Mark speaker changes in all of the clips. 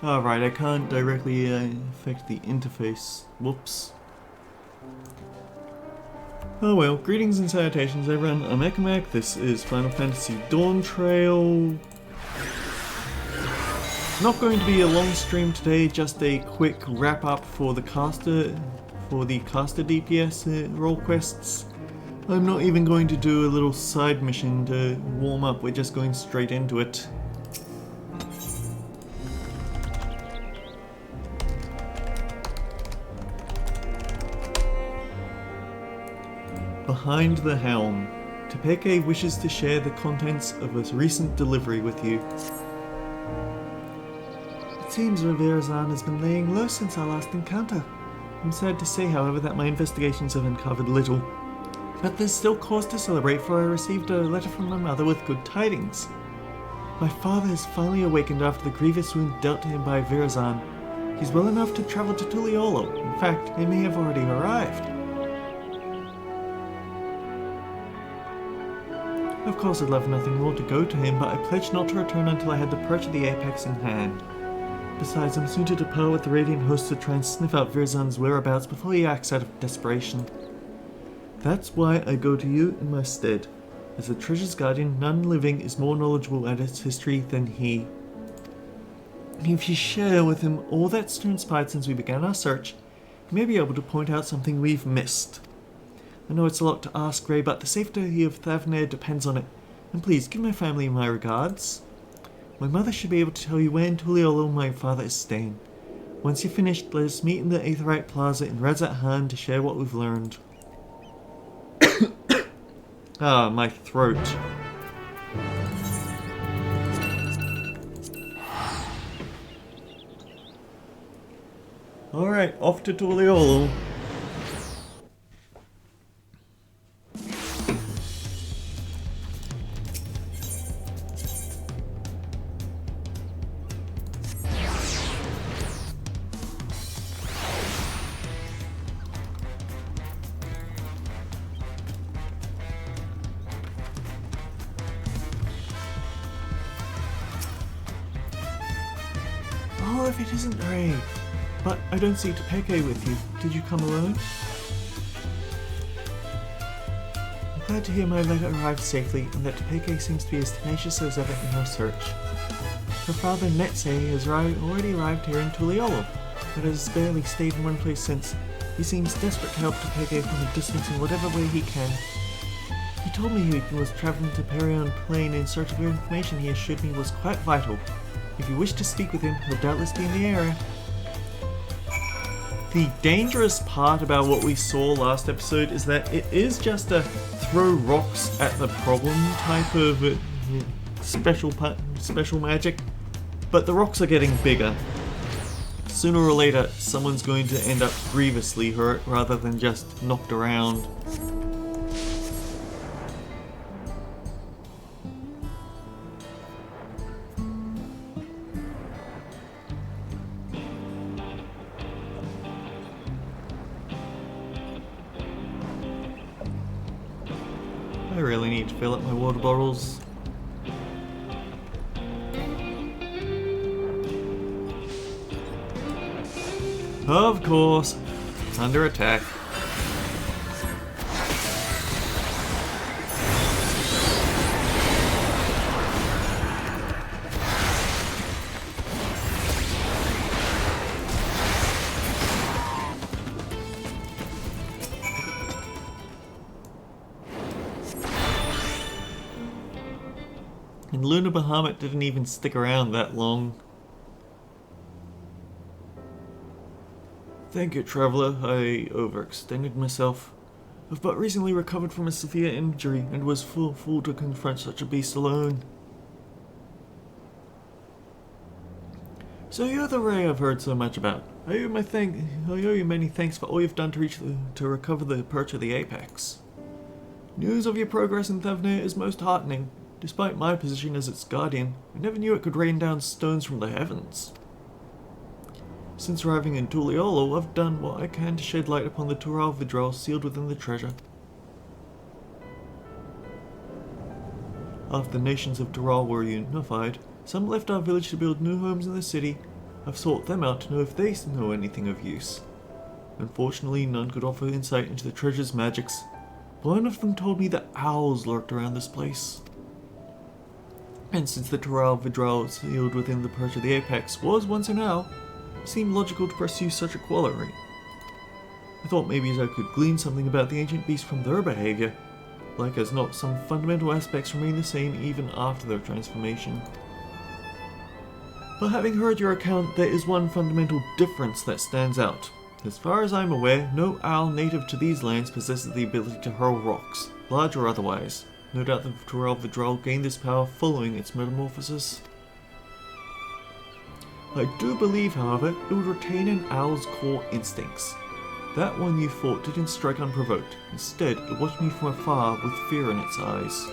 Speaker 1: Alright, I can't directly affect the interface. Whoops. Oh well, greetings and salutations everyone, I'm Ekamak, this is Final Fantasy Dawntrail. Not going to be a long stream today, just a quick wrap up for the caster DPS role quests. I'm not even going to do a little side mission to warm up, we're just going straight into it. Behind the Helm. Topeke wishes to share the contents of a recent delivery with you. It seems Riverazan has been laying low since our last encounter. I'm sad to say, however, that my investigations have uncovered little. But there's still cause to celebrate, for I received a letter from my mother with good tidings. My father has finally awakened after the grievous wound dealt to him by Virazan. He's well enough to travel to Tuliolo. In fact, he may have already arrived. Of course, I'd love nothing more to go to him, but I pledged not to return until I had the perch of the apex in hand. Besides, I'm soon to depart with the Radiant Host to try and sniff out Virazan's whereabouts before he acts out of desperation. That's why I go to you in my stead. As the treasure's guardian, none living is more knowledgeable at its history than he. If you share with him all that's transpired since we began our search, he may be able to point out something we've missed. I know it's a lot to ask, Ray, but the safety of Thavnair depends on it. And please, give my family my regards. My mother should be able to tell you where in Tuliolo my father is staying. Once you're finished, let us meet in the Aetherite Plaza in Razat Han to share what we've learned. Ah, my throat. Alright, off to Tuliolo. Oh, if it isn't Ray. But I don't see Topeke with you. Did you come alone? I'm glad to hear my letter arrived safely, and that Topeke seems to be as tenacious as ever in her search. Her father, Netse, has already arrived here in Tuliolo, but has barely stayed in one place since. He seems desperate to help Topeke from a distance in whatever way he can. He told me he was travelling to Perion Plain in search of information he assured me was quite vital. If you wish to speak with him, he'll doubtless be in the area. The dangerous part about what we saw last episode is that it is just a throw rocks at the problem type of special magic, but the rocks are getting bigger. Sooner or later, someone's going to end up grievously hurt rather than just knocked around. I really need to fill up my water bottles. Of course, under attack. And Luna Bahamut didn't even stick around that long. Thank you, Traveller. I overextended myself. I've but recently recovered from a severe injury and was full to confront such a beast alone. So you're the Ray I've heard so much about. I owe you many thanks for all you've done to recover the perch of the apex. News of your progress in Thavnair is most heartening. Despite my position as its guardian, I never knew it could rain down stones from the heavens. Since arriving in Tuliolo, I've done what I can to shed light upon the Tural Vidral sealed within the treasure. After the nations of Tural were unified, some left our village to build new homes in the city, I've sought them out to know if they know anything of use. Unfortunately, none could offer insight into the treasure's magics. One of them told me that owls lurked around this place. And since the Narwhal Beckons sealed within the perch of the apex was once an owl, it seemed logical to pursue such a corollary. I thought maybe I could glean something about the ancient beast from their behavior. Like as not, some fundamental aspects remain the same even after their transformation. But having heard your account, there is one fundamental difference that stands out. As far as I'm aware, no owl native to these lands possesses the ability to hurl rocks, large or otherwise. No doubt the Narwhal Beckons gained this power following its metamorphosis. I do believe, however, it would retain an owl's core instincts. That one you fought didn't strike unprovoked. Instead, it watched me from afar with fear in its eyes.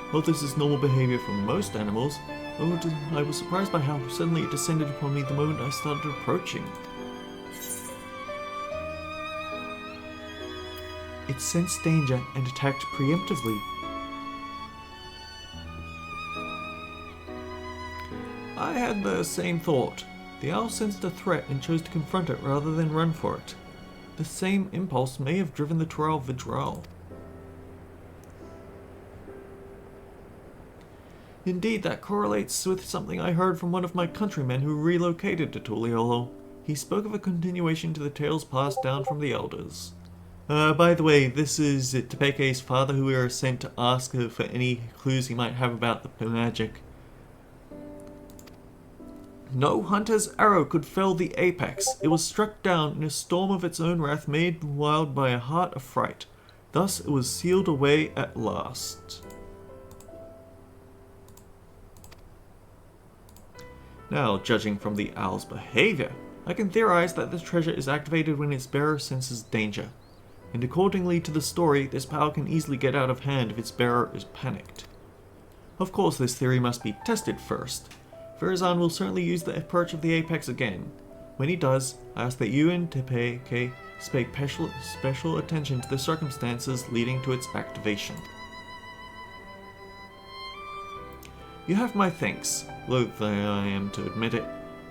Speaker 1: While this is normal behavior for most animals, I was surprised by how suddenly it descended upon me the moment I started approaching. It sensed danger and attacked preemptively. I had the same thought. The owl sensed a threat and chose to confront it rather than run for it. The same impulse may have driven the Narwhal Beckons. Indeed, that correlates with something I heard from one of my countrymen who relocated to Tuliolo. He spoke of a continuation to the tales passed down from the elders. By the way, this is Tepeke's father, who we are sent to ask for any clues he might have about the magic. No hunter's arrow could fell the apex. It was struck down in a storm of its own wrath, made wild by a heart of fright. Thus it was sealed away at last. Now, judging from the owl's behavior, I can theorize that the treasure is activated when its bearer senses danger. And accordingly to the story, this power can easily get out of hand if its bearer is panicked. Of course, this theory must be tested first. Verizon will certainly use the perch of the apex again. When he does, I ask that you and Tepeke pay special attention to the circumstances leading to its activation. You have my thanks, loath I am to admit it.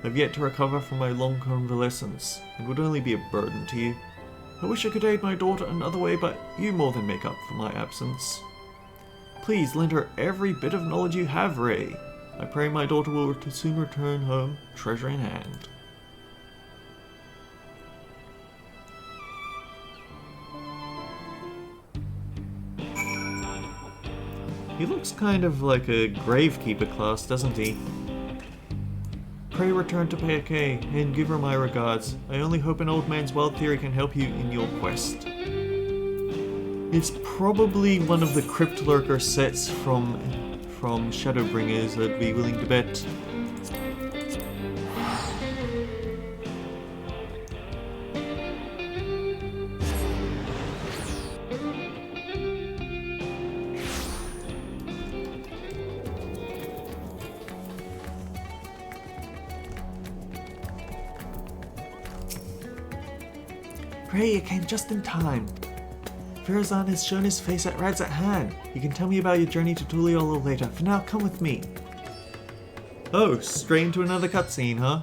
Speaker 1: I've yet to recover from my long convalescence, and would only be a burden to you. I wish I could aid my daughter another way, but you more than make up for my absence. Please lend her every bit of knowledge you have, Ray. I pray my daughter will soon return home, treasure in hand. He looks kind of like a gravekeeper class, doesn't he? Pray return to Tepeke and give her my regards. I only hope an old man's wild theory can help you in your quest. It's probably one of the Crypt Lurker sets from Shadowbringers, I'd be willing to bet. Pray, you came just in time. Verizon has shown his face at Rad's at hand. You can tell me about your journey to Tuliolo later. For now, come with me. Oh, straight into another cutscene, huh?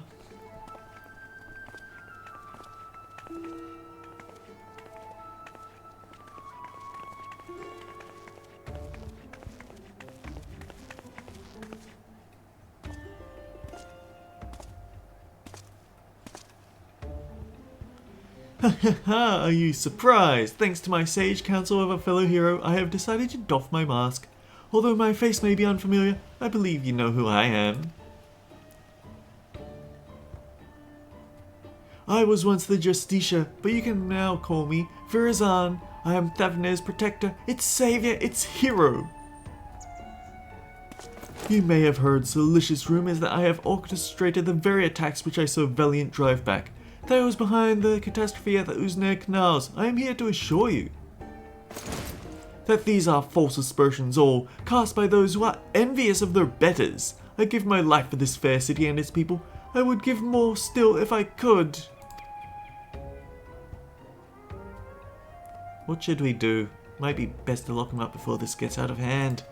Speaker 1: Ha! Are you surprised? Thanks to my sage counsel of a fellow hero, I have decided to doff my mask. Although my face may be unfamiliar, I believe you know who I am. I was once the Justicia, but you can now call me Verizon. I am Thavner's protector, its savior, its hero. You may have heard salacious rumors that I have orchestrated the very attacks which I so valiant drive back. That was behind the catastrophe at the Uzneg Canals. I am here to assure you that these are false aspersions, all cast by those who are envious of their betters. I give my life for this fair city and its people. I would give more still if I could. What should we do? Might be best to lock him up before this gets out of hand.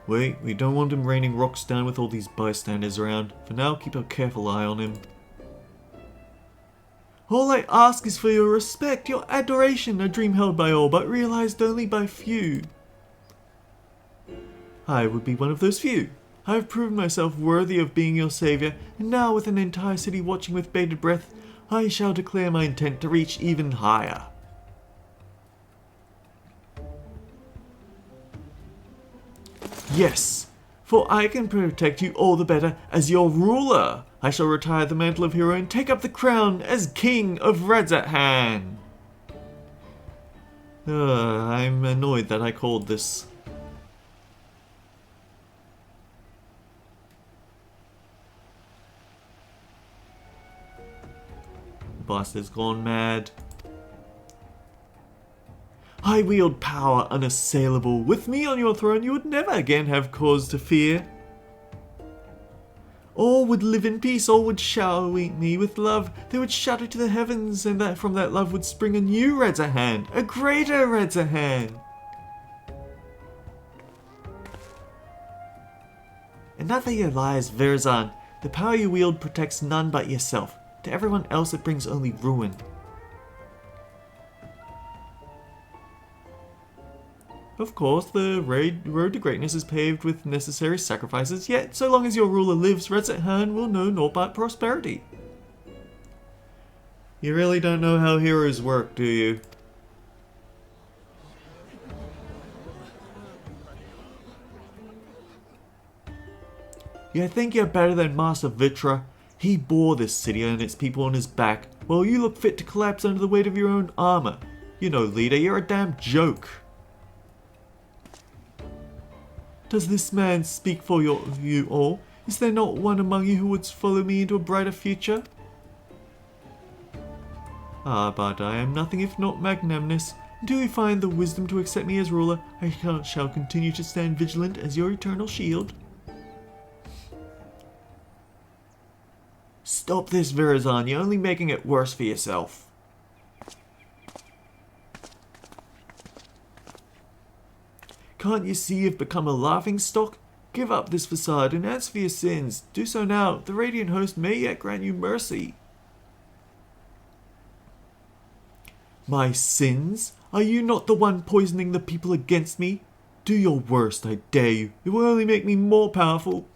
Speaker 1: Wait, we don't want him raining rocks down with all these bystanders around. For now, keep a careful eye on him. All I ask is for your respect, your adoration, a dream held by all, but realized only by few. I would be one of those few. I have proven myself worthy of being your savior, and now with an entire city watching with bated breath, I shall declare my intent to reach even higher. Yes, for I can protect you all the better as your ruler. I shall retire the mantle of hero and take up the crown as King of Redzathan. I'm annoyed that I called this. Boss has gone mad. I wield power unassailable. With me on your throne, you would never again have cause to fear. All would live in peace, all would shower me with love. They would shatter to the heavens, and that from that love would spring a new Redzathan, a greater Redzathan. Enough of your lies, Verzan. The power you wield protects none but yourself. To everyone else it brings only ruin. Of course, the road to greatness is paved with necessary sacrifices, yet so long as your ruler lives, Redzathan will know naught but prosperity. You really don't know how heroes work, do you? You think you're better than Master Vitra? He bore this city and its people on his back, while you look fit to collapse under the weight of your own armor. You know, leader, you're a damn joke. Does this man speak for you all? Is there not one among you who would follow me into a brighter future? But I am nothing if not magnanimous. Until you find the wisdom to accept me as ruler, I shall continue to stand vigilant as your eternal shield. Stop this, Verzan. You're only making it worse for yourself. Can't you see you've become a laughingstock? Give up this facade and answer for your sins. Do so now. The Radiant Host may yet grant you mercy. My sins? Are you not the one poisoning the people against me? Do your worst, I dare you. It will only make me more powerful.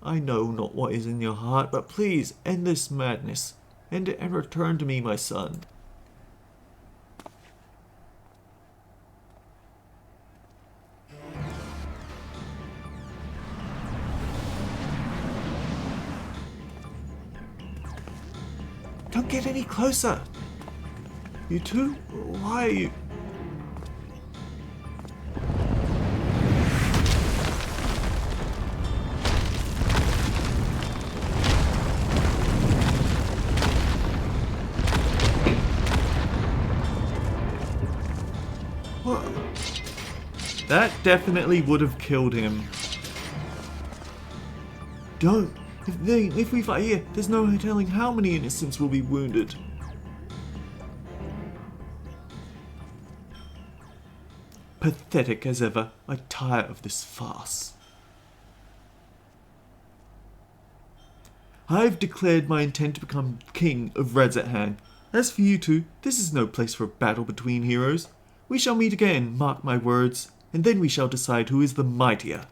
Speaker 1: I know not what is in your heart, but please end this madness. End it and return to me, my son. Don't get any closer. You two? Why are you... That definitely would have killed him. Don't. If we fight here, there's no telling how many innocents will be wounded. Pathetic as ever. I tire of this farce. I've declared my intent to become King of Redzathan. As for you two, this is no place for a battle between heroes. We shall meet again, mark my words, and then we shall decide who is the mightier.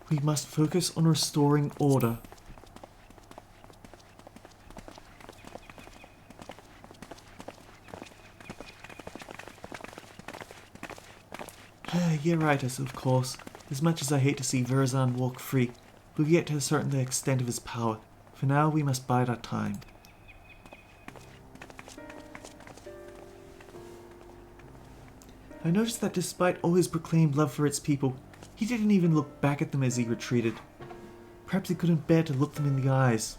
Speaker 1: We must focus on restoring order. You're right, of course. As much as I hate to see Verzan walk free, we've yet to ascertain the extent of his power. For now, we must bide our time. I noticed that despite all his proclaimed love for its people, he didn't even look back at them as he retreated. Perhaps he couldn't bear to look them in the eyes.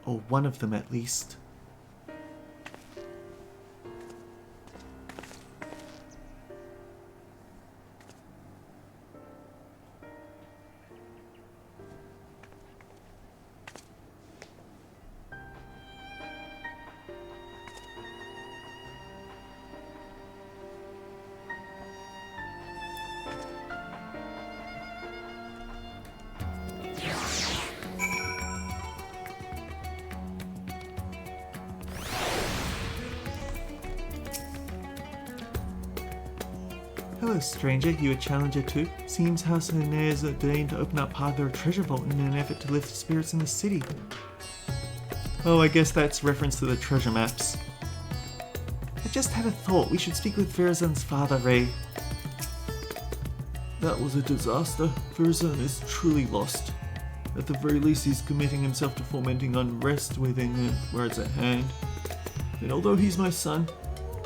Speaker 1: Or one of them, at least. Hello, stranger, you a challenger too? Seems House Hernairs are deigned to open up part of their treasure vault in an effort to lift spirits in the city. Oh, I guess that's reference to the treasure maps. I just had a thought, we should speak with Virazan's father, Ray. That was a disaster. Virazan is truly lost. At the very least, he's committing himself to fomenting unrest within the words at hand. And although he's my son,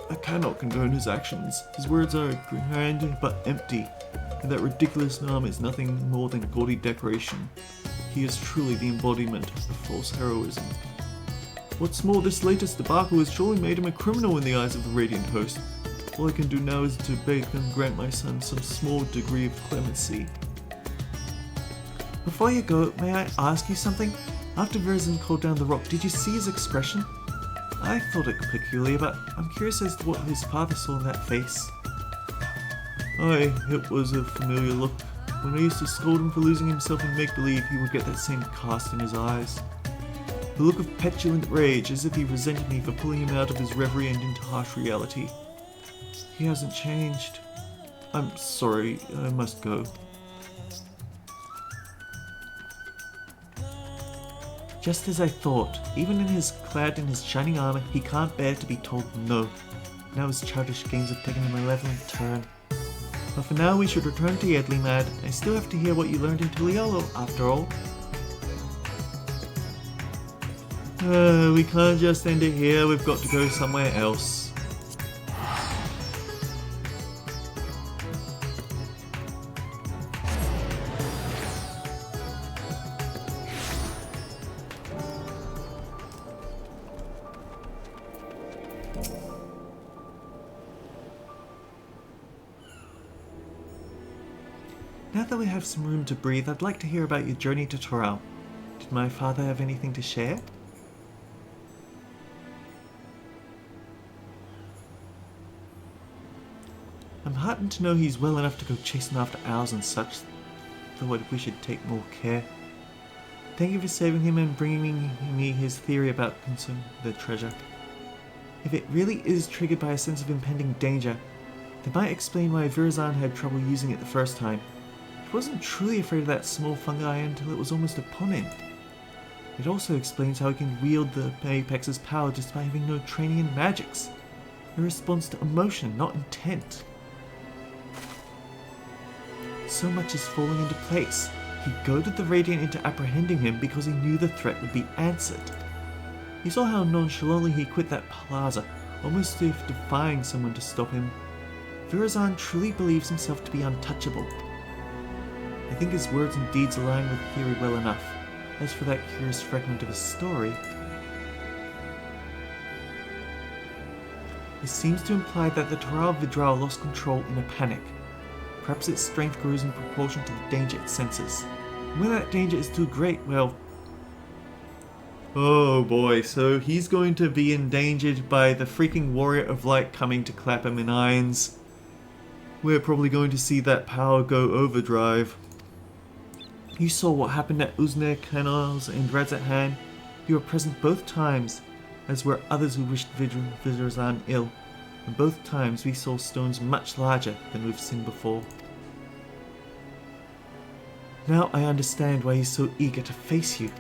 Speaker 1: I cannot condone his actions. His words are grand but empty, and that ridiculous arm is nothing more than gaudy decoration. He is truly the embodiment of false heroism. What's more, this latest debacle has surely made him a criminal in the eyes of the Radiant Host. All I can do now is to beg them grant my son some small degree of clemency. Before you go, may I ask you something? After Virazan called down the rock, did you see his expression? I thought it peculiar, but I'm curious as to what his father saw in that face. Aye, it was a familiar look. When I used to scold him for losing himself in make-believe, he would get that same cast in his eyes. The look of petulant rage, as if he resented me for pulling him out of his reverie and into harsh reality. He hasn't changed. I'm sorry, I must go. Just as I thought, even clad in his shining armor, he can't bear to be told no. Now his childish games have taken a malevolent turn. But for now we should return to Yedley, Mad. I still have to hear what you learned in Tuliolo, after all. We can't just end it here, we've got to go somewhere else. Now that we have some room to breathe, I'd like to hear about your journey to Toral. Did my father have anything to share? I'm heartened to know he's well enough to go chasing after owls and such, though I wish he'd take more care. Thank you for saving him and bringing me his theory about the treasure. If it really is triggered by a sense of impending danger, that might explain why Virazan had trouble using it the first time. He wasn't truly afraid of that small fungi until it was almost upon him. It also explains how he can wield the Apex's power despite having no training in magics. A response to emotion, not intent. So much is falling into place. He goaded the Radiant into apprehending him because he knew the threat would be answered. He saw how nonchalantly he quit that plaza, almost as if defying someone to stop him. Virazan truly believes himself to be untouchable. I think his words and deeds align with theory well enough. As for that curious fragment of his story, it seems to imply that the Toral Vidral lost control in a panic. Perhaps its strength grows in proportion to the danger it senses. And when that danger is too great, well... Oh boy, so he's going to be endangered by the freaking Warrior of Light coming to clap him in irons. We're probably going to see that power go overdrive. You saw what happened at Uzne Canals and Radzathan. You were present both times, as were others who wished Virazan ill. And both times we saw stones much larger than we've seen before. Now I understand why he's so eager to face you.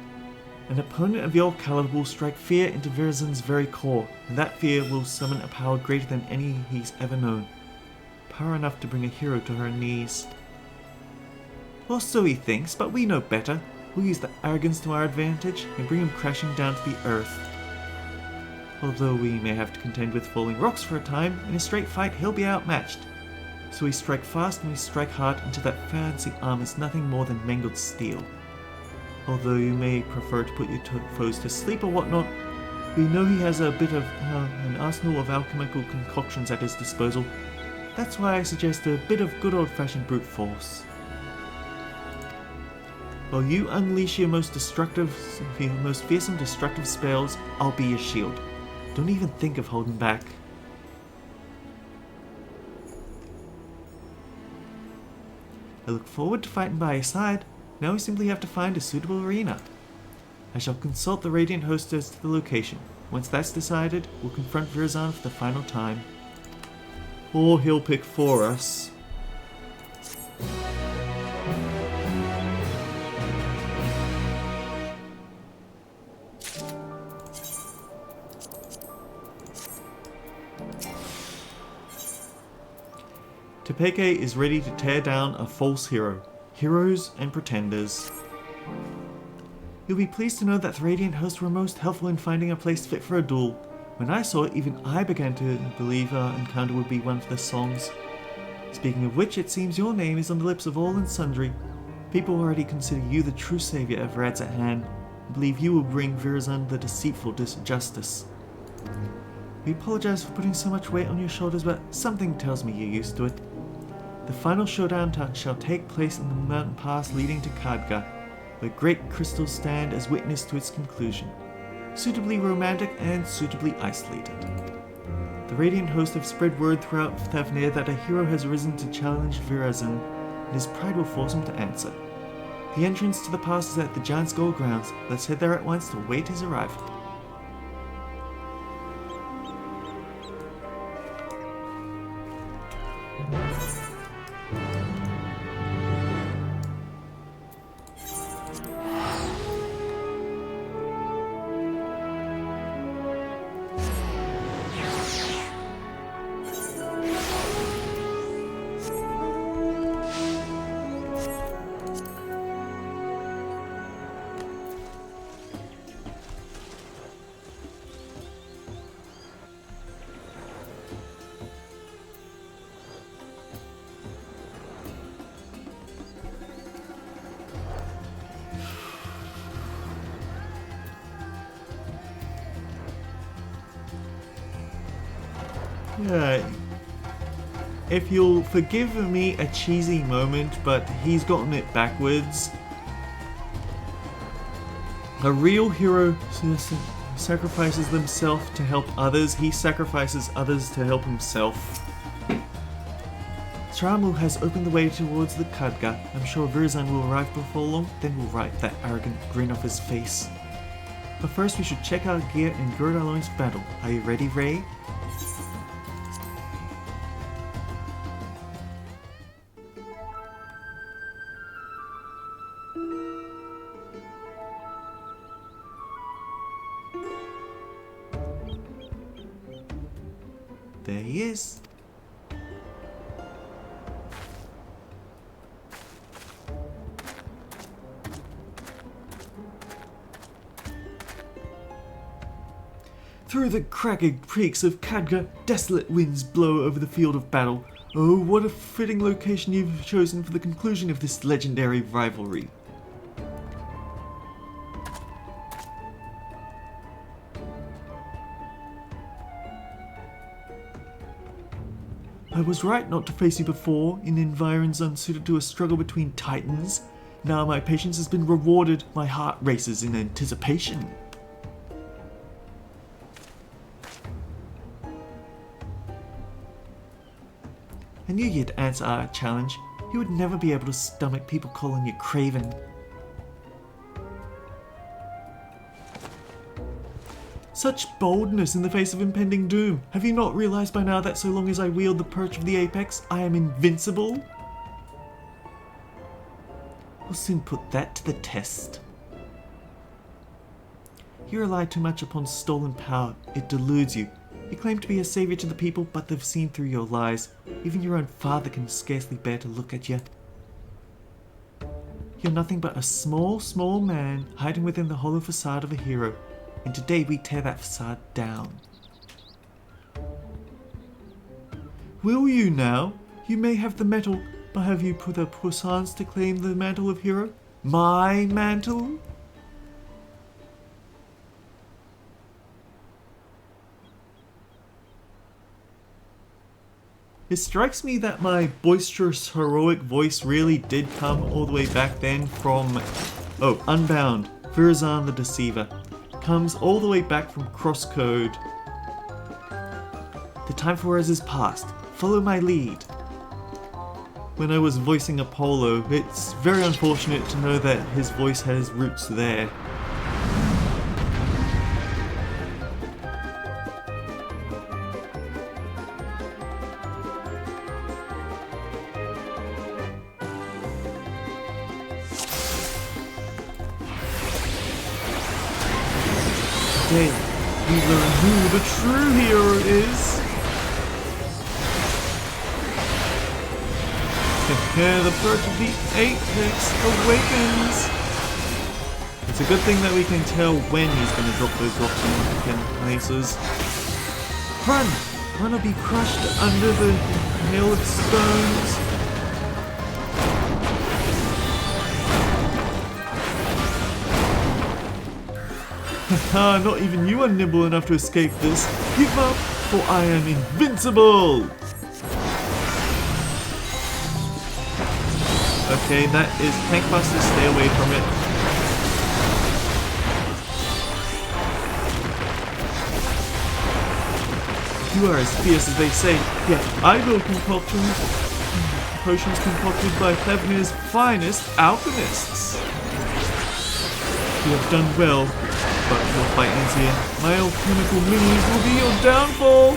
Speaker 1: An opponent of your caliber will strike fear into Virazan's very core, and that fear will summon a power greater than any he's ever known. Power enough to bring a hero to her knees. Well, so he thinks, but we know better. We'll use the arrogance to our advantage and bring him crashing down to the earth. Although we may have to contend with falling rocks for a time, in a straight fight he'll be outmatched. So we strike fast and we strike hard until that fancy arm is nothing more than mangled steel. Although you may prefer to put your foes to sleep or whatnot, we know he has a bit of an arsenal of alchemical concoctions at his disposal. That's why I suggest a bit of good old-fashioned brute force. While you unleash your most fearsome destructive spells, I'll be your shield. Don't even think of holding back. I look forward to fighting by your side. Now we simply have to find a suitable arena. I shall consult the Radiant Host as to the location. Once that's decided, we'll confront Virazan for the final time. Or he'll pick for us. Tepeke is ready to tear down a false hero. Heroes and pretenders. You'll be pleased to know that the Radiant hosts were most helpful in finding a place fit for a duel. When I saw it, even I began to believe our encounter would be one for the songs. Speaking of which, it seems your name is on the lips of all and sundry. People already consider you the true savior of Rad's at hand, and believe you will bring Virazan the deceitful justice. We apologize for putting so much weight on your shoulders, but something tells me you're used to it. The final showdown shall take place in the mountain pass leading to Khadga, where great crystals stand as witness to its conclusion. Suitably romantic and suitably isolated. The Radiant host have spread word throughout Thavnir that a hero has risen to challenge Virazan, and his pride will force him to answer. The entrance to the pass is at the Giant's Gold grounds. Let's head there at once to await his arrival. Yeah, if you'll forgive me a cheesy moment, but he's gotten it backwards. A real hero sacrifices themselves to help others. He sacrifices others to help himself. Sramu has opened the way towards the Khadga. I'm sure Virazan will arrive before long, then we'll wipe that arrogant grin off his face. But first we should check our gear and gird our loins for battle. Are you ready, Ray? There he is. Through the cragged peaks of Khadga, desolate winds blow over the field of battle. Oh, what a fitting location you've chosen for the conclusion of this legendary rivalry. I was right not to face you before, in environs unsuited to a struggle between titans. Now my patience has been rewarded, my heart races in anticipation. I knew you'd answer our challenge. You would never be able to stomach people calling you craven. Such boldness in the face of impending doom. Have you not realized by now that so long as I wield the perch of the apex, I am invincible? We'll soon put that to the test. You rely too much upon stolen power. It deludes you. You claim to be a savior to the people, but they've seen through your lies. Even your own father can scarcely bear to look at you. You're nothing but a small, small man hiding within the hollow facade of a hero. And today we tear that facade down. Will you now? You may have the metal, but have you put the puissance to claim the mantle of hero? My mantle? It strikes me that my boisterous, heroic voice really did come all the way back then from... Oh, Unbound, Virazan the Deceiver. Comes all the way back from Crosscode. The time for us is past. Follow my lead. When I was voicing Apollo, it's very unfortunate to know that his voice has roots there. Today, we learn who the true hero is. And the perch of the apex awakens. It's a good thing that we can tell when he's going to drop those rocks in different places. Run! Run or be crushed under the hail of stones. Haha, not even you are nimble enough to escape this. Give up, for I am invincible! Okay, that is Tank Buster, stay away from it. You are as fierce as they say, yet I will concoct potions concocted by Thevenir's finest alchemists. You have done well, but your fight ends here. My alchemical minis will be your downfall!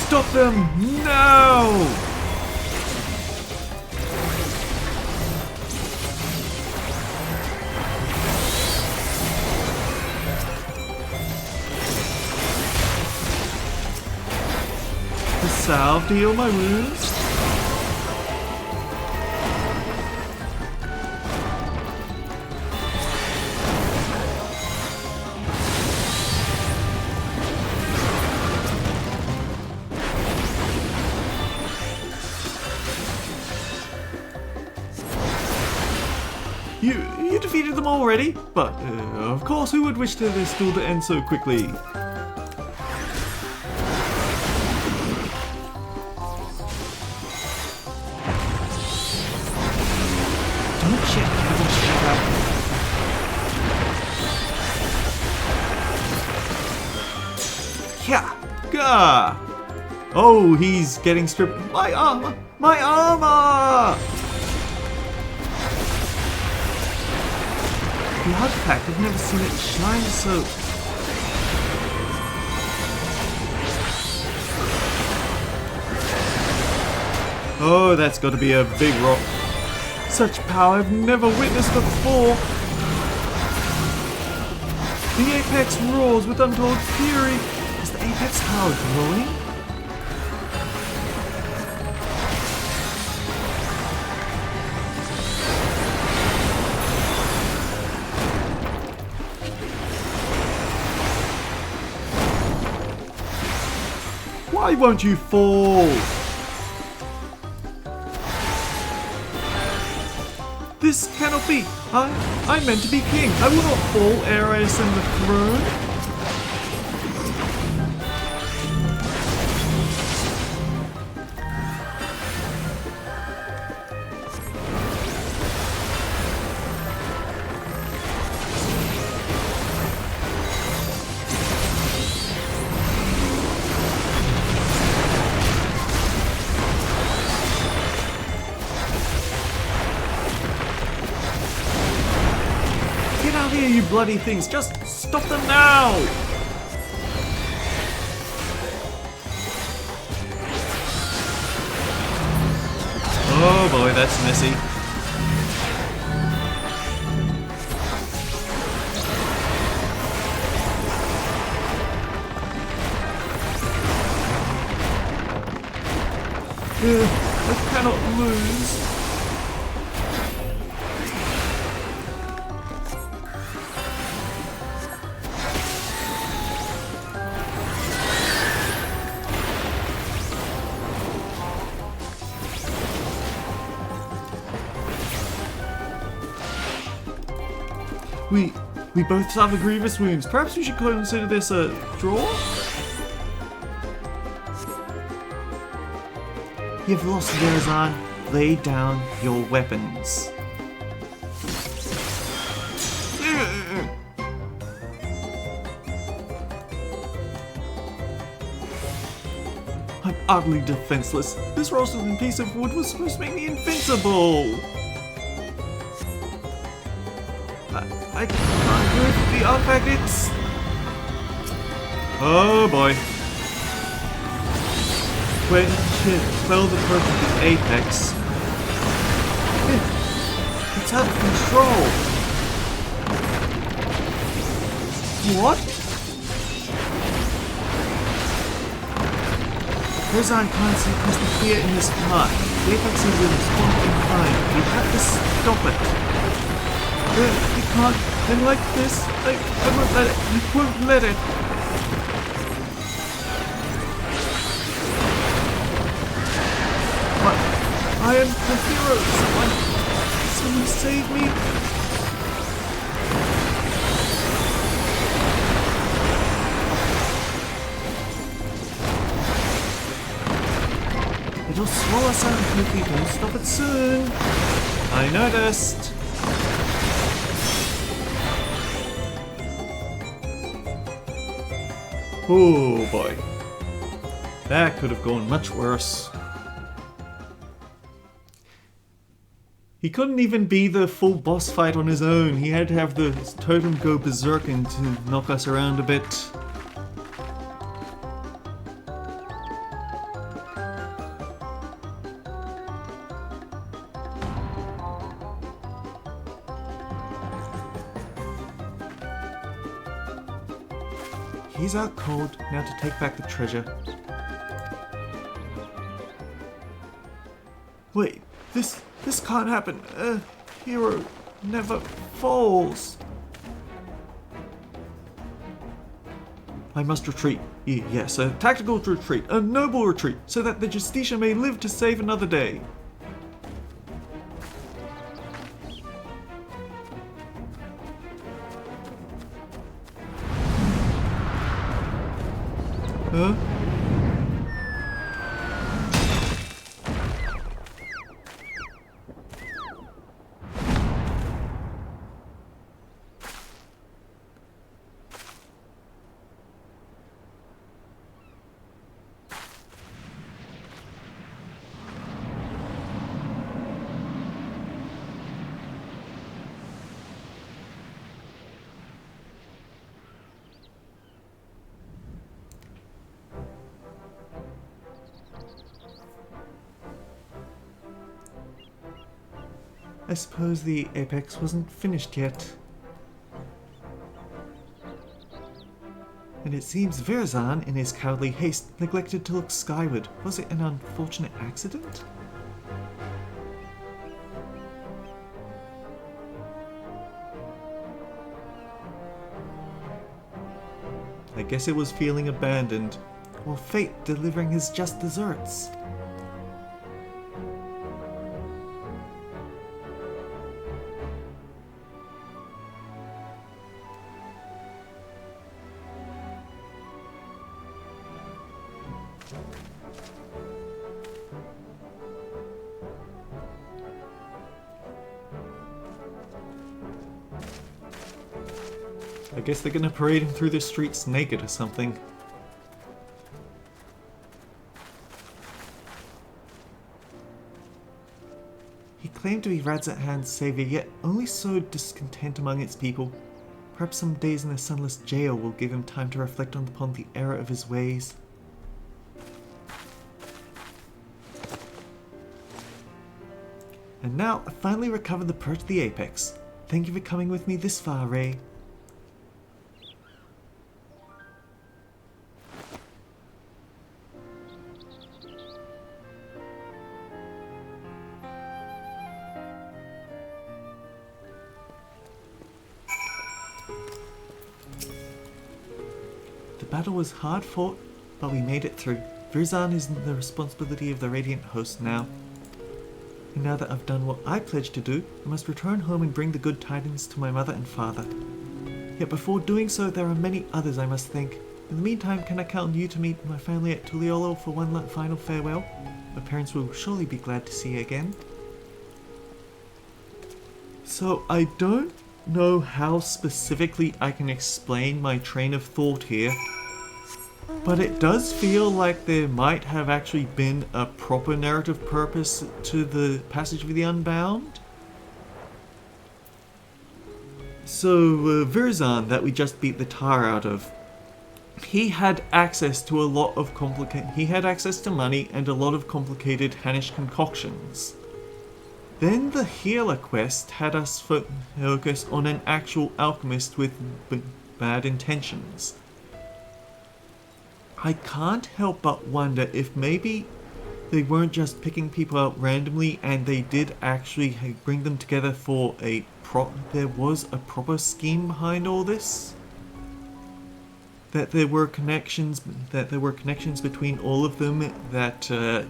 Speaker 1: Stop them now! The salve to heal my wounds. You defeated them already? But, of course, who would wish this duel to end so quickly? Don't check Yeah! Gah! Oh, he's getting stripped. My armor! My armor! The artifact, I've never seen it shine so... Oh, that's got to be a big rock. Such power I've never witnessed before. The apex roars with untold fury. Is the apex power growing? Why won't you fall? This cannot be. I'm meant to be king. I will not fall ere I ascend the throne. Get out here, you bloody things! Just stop them now! Oh boy, that's messy. I cannot lose. We both suffer grievous wounds. Perhaps we should consider this a draw? You've lost, Verazan. Lay down your weapons. I'm utterly defenseless. This rusted piece of wood was supposed to make me invincible. I can't do it. The artifact, it's... Oh boy. Quell the purpose of the apex. It's out of control. What? Verzan can't see past the fear in his heart. The Apex is in responding fine. We have to stop it. He can't. And like this, I won't let it. I won't let it. But I am the hero. Someone save me. It'll swallow us out if we don't stop it soon. I noticed. Oh boy. That could have gone much worse. He couldn't even be the full boss fight on his own. He had to have the totem go berserking to knock us around a bit. He's out cold, now to take back the treasure. Wait, this can't happen. A hero never falls. I must retreat. Yes, a tactical retreat, a noble retreat, so that the Justitia may live to save another day. Huh? I suppose the apex wasn't finished yet. And it seems Verzan, in his cowardly haste, neglected to look skyward. Was it an unfortunate accident? I guess it was feeling abandoned, or fate delivering his just desserts. I guess they're gonna parade him through the streets naked or something. He claimed to be Radzathan's savior, yet only sowed discontent among its people. Perhaps some days in a sunless jail will give him time to reflect upon the error of his ways. And now, I finally recovered the perch of the apex. Thank you for coming with me this far, Ray. The battle was hard fought, but we made it through. Verzan is the responsibility of the Radiant Host now. And now that I've done what I pledged to do, I must return home and bring the good tidings to my mother and father. Yet before doing so, there are many others I must thank. In the meantime, can I count on you to meet my family at Tuliolo for one final farewell? My parents will surely be glad to see you again. So I don't know how specifically I can explain my train of thought here, but it does feel like there might have actually been a proper narrative purpose to the Passage of the Unbound. So Verzan, that we just beat the tar out of, he had access to a lot of he had access to money and a lot of complicated Hanish concoctions. Then the healer quest had us focus on an actual alchemist with bad intentions. I can't help but wonder if maybe they weren't just picking people out randomly and they did actually bring them together for there was a proper scheme behind all this. That there were connections between all of them that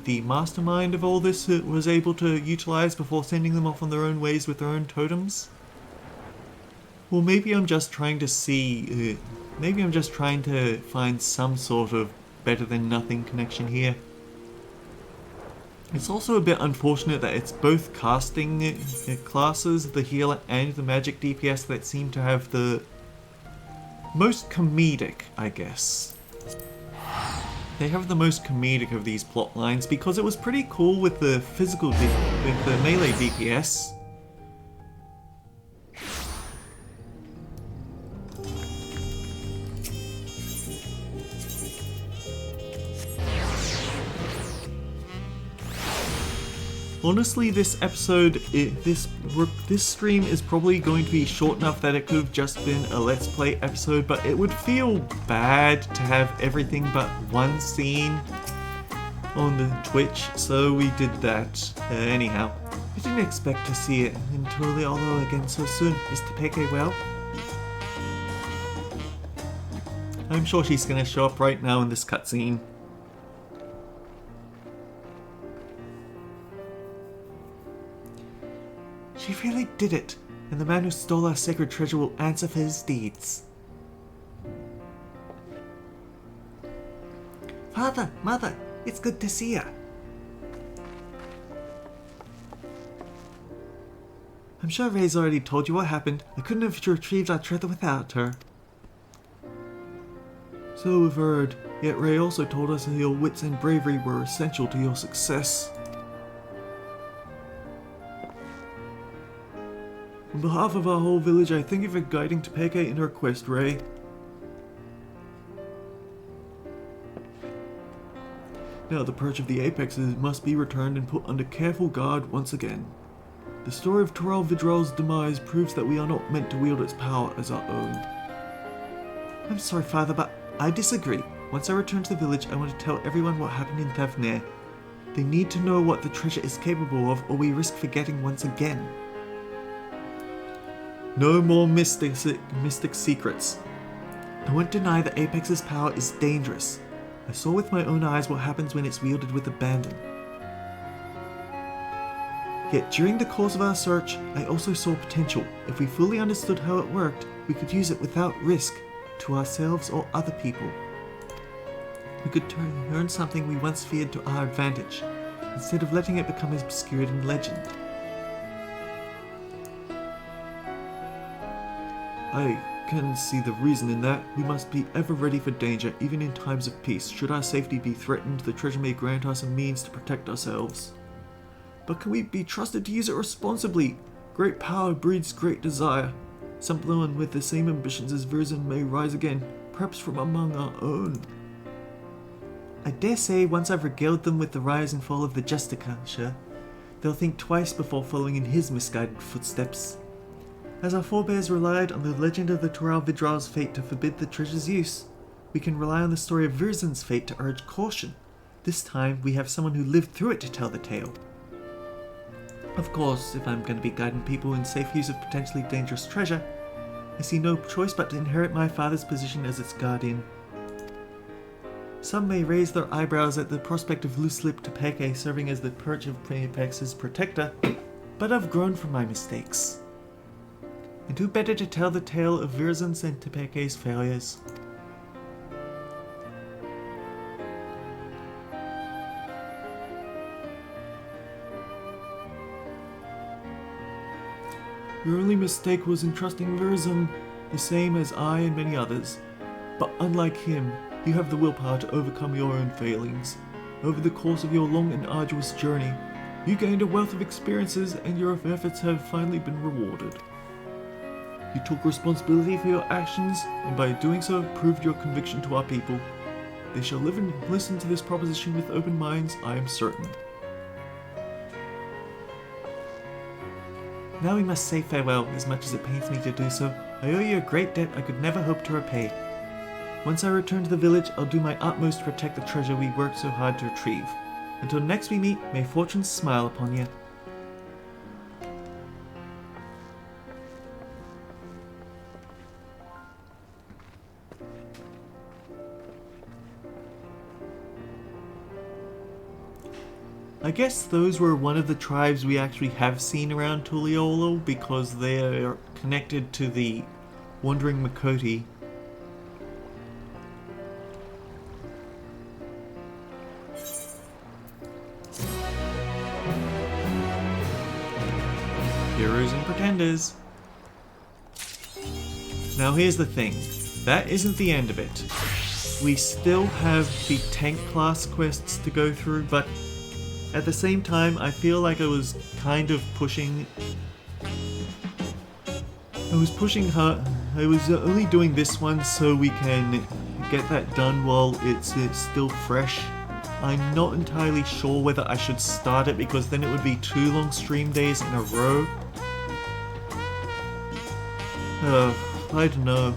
Speaker 1: the mastermind of all this was able to utilize before sending them off on their own ways with their own totems. Well, maybe I'm just trying to find some sort of better than nothing connection here. It's also a bit unfortunate that it's both casting classes, the healer and the magic DPS, that seem to have the most comedic, I guess. They have the most comedic of these plot lines because it was pretty cool with the with the melee DPS. Honestly, this episode, this stream is probably going to be short enough that it could have just been a Let's Play episode, but it would feel bad to have everything but one scene on the Twitch, so we did that. Anyhow, I didn't expect to see it until they all go again so soon. Is Tepeke well? I'm sure she's gonna show up right now in this cutscene. She really did it, and the man who stole our sacred treasure will answer for his deeds. Father, Mother, it's good to see ya. I'm sure Ray's already told you what happened. I couldn't have retrieved our treasure without her. So we've heard, yet Ray also told us that your wits and bravery were essential to your success. On behalf of our whole village, I thank you for guiding Tepeke in her quest, Ray. Now the perch of the apexes must be returned and put under careful guard once again. The story of Toral Vidral's demise proves that we are not meant to wield its power as our own. I'm sorry, Father, but I disagree. Once I return to the village, I want to tell everyone what happened in Thavnir. They need to know what the treasure is capable of, or we risk forgetting once again. No more mystic secrets. I won't deny that Apex's power is dangerous. I saw with my own eyes what happens when it's wielded with abandon. Yet during the course of our search, I also saw potential. If we fully understood how it worked, we could use it without risk to ourselves or other people. We could turn something we once feared to our advantage, instead of letting it become obscured in legend. I can see the reason in that. We must be ever ready for danger, even in times of peace. Should our safety be threatened, the treasure may grant us a means to protect ourselves. But can we be trusted to use it responsibly? Great power breeds great desire. Someone with the same ambitions as Virzan may rise again, perhaps from among our own. I dare say once I've regaled them with the rise and fall of the Justicature, they'll think twice before following in his misguided footsteps. As our forebears relied on the legend of the Toral Vidral's fate to forbid the treasure's use, we can rely on the story of Virzan's fate to urge caution. This time, we have someone who lived through it to tell the tale. Of course, if I'm going to be guiding people in safe use of potentially dangerous treasure, I see no choice but to inherit my father's position as its guardian. Some may raise their eyebrows at the prospect of loose-lipped Tepeke serving as the perch of Apex's protector, but I've grown from my mistakes. And who better to tell the tale of Virzan's and Tepeke's failures? Your only mistake was in trusting Virzan, the same as I and many others. But unlike him, you have the willpower to overcome your own failings. Over the course of your long and arduous journey, you gained a wealth of experiences and your efforts have finally been rewarded. You took responsibility for your actions, and by doing so, proved your conviction to our people. They shall live and listen to this proposition with open minds, I am certain. Now we must say farewell, as much as it pains me to do so. I owe you a great debt I could never hope to repay. Once I return to the village, I'll do my utmost to protect the treasure we worked so hard to retrieve. Until next we meet, may fortune smile upon you. I guess those were one of the tribes we actually have seen around Tuliolo because they are connected to the Wandering Makoti. Heroes and pretenders. Now here's the thing, that isn't the end of it. We still have the tank class quests to go through, but at the same time I feel like I was kind of pushing her. I was only doing this one so we can get that done while it's still fresh. I'm not entirely sure whether I should start it because then it would be 2 long stream days in a row. I don't know.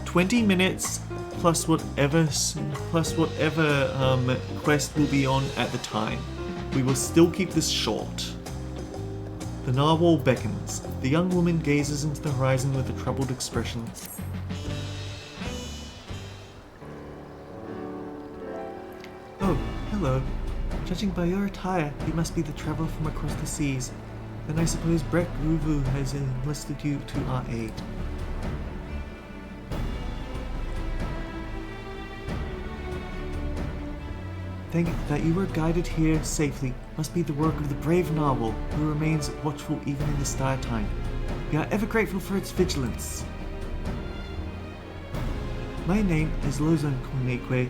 Speaker 1: $20 plus whatever quest will be on at the time. We will still keep this short. The Narwhal Beckons. The young woman gazes into the horizon with a troubled expression. Oh, hello. Judging by your attire, you must be the traveller from across the seas. Then I suppose Brek Ruvu has enlisted you to our aid. Think that you were guided here safely must be the work of the brave Narwhal, who remains watchful even in this dire time. We are ever grateful for its vigilance. My name is Lozan Kunekwe.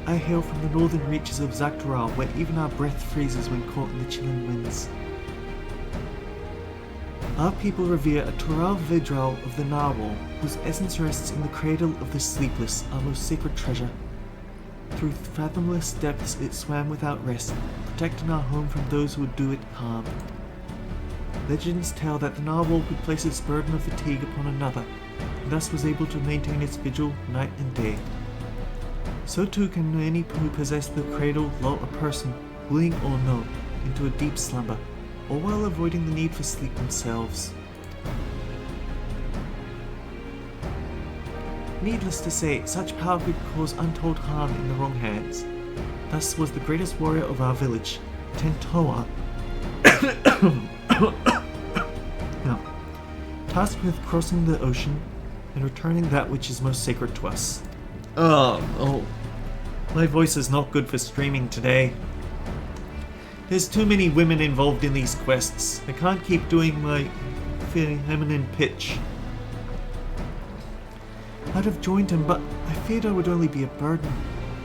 Speaker 1: I hail from the northern reaches of Zaktural, where even our breath freezes when caught in the chilling winds. Our people revere a Tural Vidral of the Narwhal, whose essence rests in the cradle of the Sleepless, our most sacred treasure. Through fathomless depths it swam without rest, protecting our home from those who would do it harm. Legends tell that the Narwhal could place its burden of fatigue upon another, and thus was able to maintain its vigil night and day. So too can any who possess the cradle lull a person, willing or no, into a deep slumber, all while avoiding the need for sleep themselves. Needless to say, such power could cause untold harm in the wrong hands. Thus was the greatest warrior of our village, Tentoa, tasked with crossing the ocean and returning that which is most sacred to us. Oh, my voice is not good for streaming today. There's too many women involved in these quests. I can't keep doing my feminine pitch. I'd have joined him, but I feared I would only be a burden,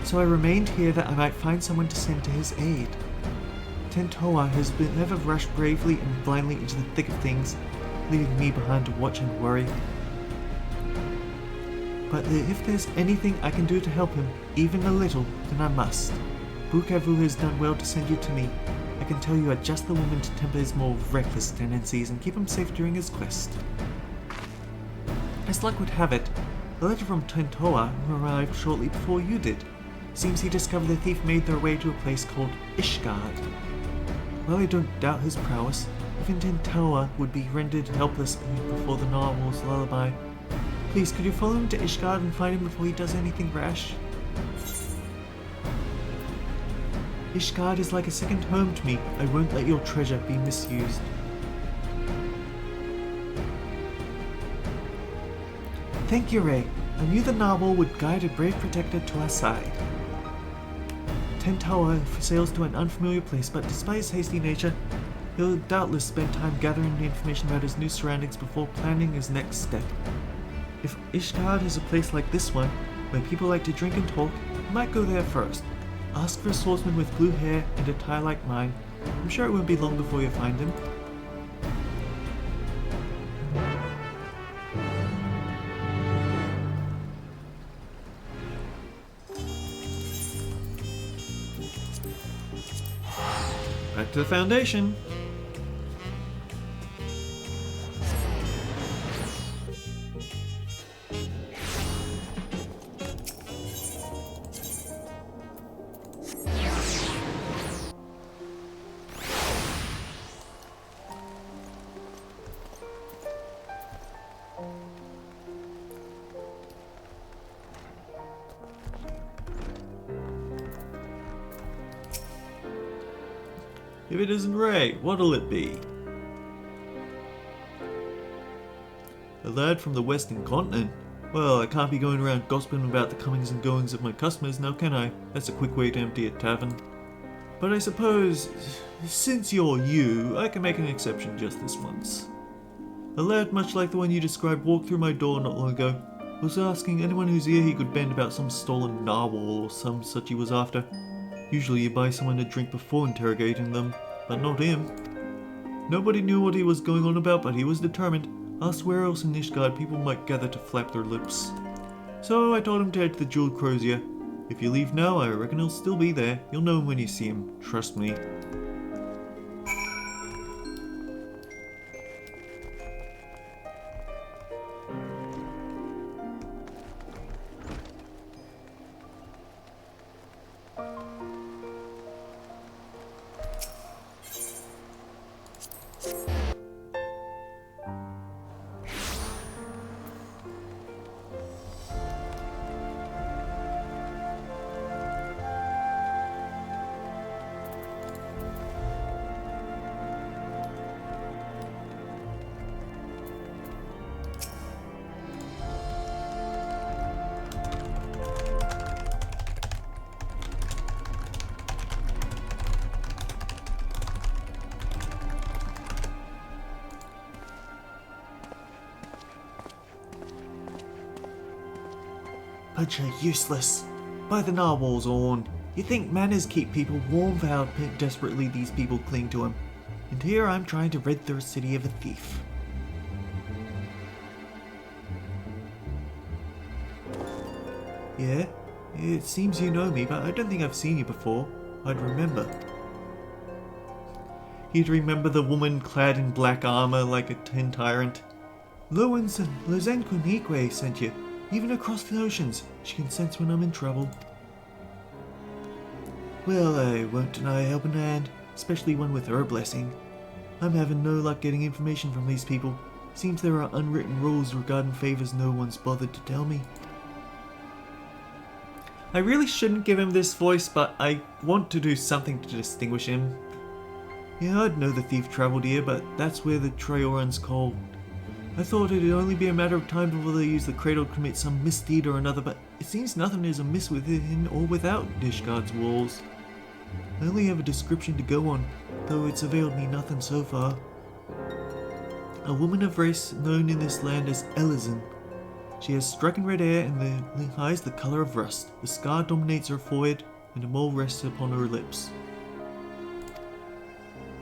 Speaker 1: so I remained here that I might find someone to send to his aid. Tentoa has never rushed bravely and blindly into the thick of things, leaving me behind to watch and worry. But if there's anything I can do to help him, even a little, then I must. Bukavu has done well to send you to me. I can tell you are just the woman to temper his more reckless tendencies and keep him safe during his quest. As luck would have it, a letter from Tentoa arrived shortly before you did. Seems he discovered the thief made their way to a place called Ishgard. While I don't doubt his prowess, even Tentoa would be rendered helpless before the Narwhal's lullaby. Please, could you follow him to Ishgard and find him before he does anything rash? Ishgard is like a second home to me. I won't let your treasure be misused. Thank you, Ray. I knew the Narwhal would guide a brave protector to our side. Tentoa sails to an unfamiliar place, but despite his hasty nature, he'll doubtless spend time gathering the information about his new surroundings before planning his next step. If Ishgard is a place like this one, where people like to drink and talk, you might go there first. Ask for a swordsman with blue hair and a tie like mine. I'm sure it won't be long before you find him. Back to the Foundation. If it isn't Ray, what'll it be? A lad from the Western Continent? Well, I can't be going around gossiping about the comings and goings of my customers now, can I? That's a quick way to empty a tavern. But I suppose, since you're you, I can make an exception just this once. A lad much like the one you described walked through my door not long ago. Was asking anyone whose ear he could bend about some stolen narwhal or some such he was after. Usually you buy someone a drink before interrogating them, but not him. Nobody knew what he was going on about, but he was determined. Asked where else in Ishgard people might gather to flap their lips. So I told him to head to the Jeweled Crozier. If you leave now, I reckon he'll still be there. You'll know him when you see him, trust me. But you're useless. By the narwhal's horn. You think manners keep people warm for how desperately these people cling to him. And here I'm trying to rid their city of a thief. Yeah? It seems you know me, but I don't think I've seen you before. I'd remember. He'd remember the woman clad in black armor like a tin tyrant. Lozen Kunique sent you. Even across the oceans, she can sense when I'm in trouble. Well, I won't deny a helping hand, especially one with her blessing. I'm having no luck getting information from these people. Seems there are unwritten rules regarding favors no one's bothered to tell me. I really shouldn't give him this voice, but I want to do something to distinguish him. Yeah, I'd know the thief traveled here, but that's where the trail runs cold. I thought it'd only be a matter of time before they use the cradle to commit some misdeed or another, but it seems nothing is amiss within or without Ishgard's walls. I only have a description to go on, though it's availed me nothing so far. A woman of race known in this land as Elizin. She has striking red hair and the eyes the colour of rust. The scar dominates her forehead, and a mole rests upon her lips.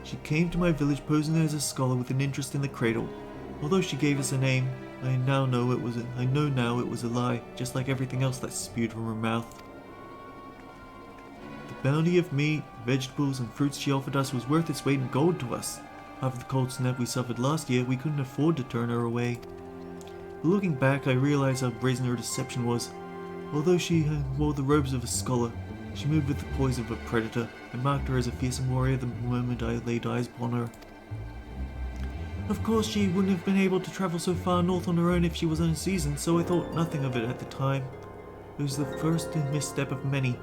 Speaker 1: She came to my village posing as a scholar with an interest in the cradle. Although she gave us a name, I know now it was a lie, just like everything else that spewed from her mouth. The bounty of meat, vegetables, and fruits she offered us was worth its weight in gold to us. After the cold snap we suffered last year, we couldn't afford to turn her away. But looking back, I realized how brazen her deception was. Although she wore the robes of a scholar, she moved with the poise of a predator. I marked her as a fearsome warrior the moment I laid eyes upon her. Of course, she wouldn't have been able to travel so far north on her own if she was unseasoned, so I thought nothing of it at the time. It was the first misstep of many.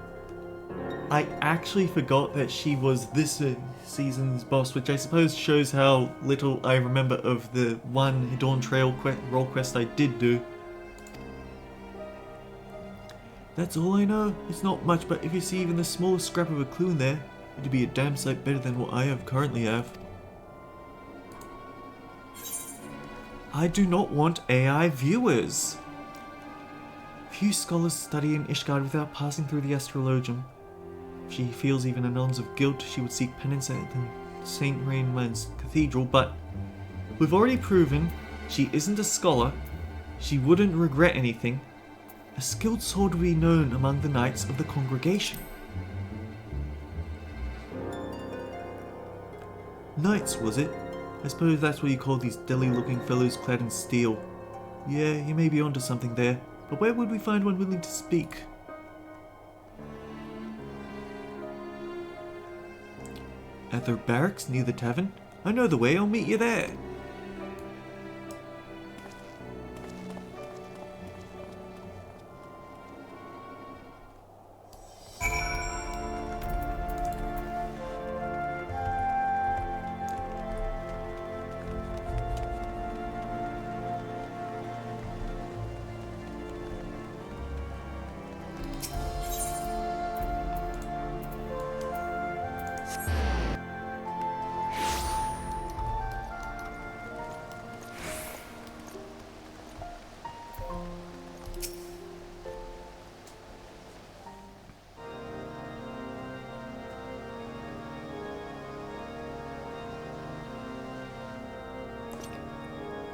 Speaker 1: I actually forgot that she was this season's boss, which I suppose shows how little I remember of the one Dawntrail role quest I did do. That's all I know. It's not much, but if you see even the smallest scrap of a clue in there, it'd be a damn sight better than what I currently have. I do not want AI viewers. Few scholars study in Ishgard without passing through the astrologium. If she feels even an ounce of guilt, she would seek penance at the St. Rainman's Cathedral, but we've already proven she isn't a scholar, she wouldn't regret anything. A skilled sword would be known among the knights of the congregation. Knights, was it? I suppose that's what you call these deli-looking fellows clad in steel. Yeah, you may be onto something there, but where would we find one willing to speak? At their barracks near the tavern? I know the way, I'll meet you there.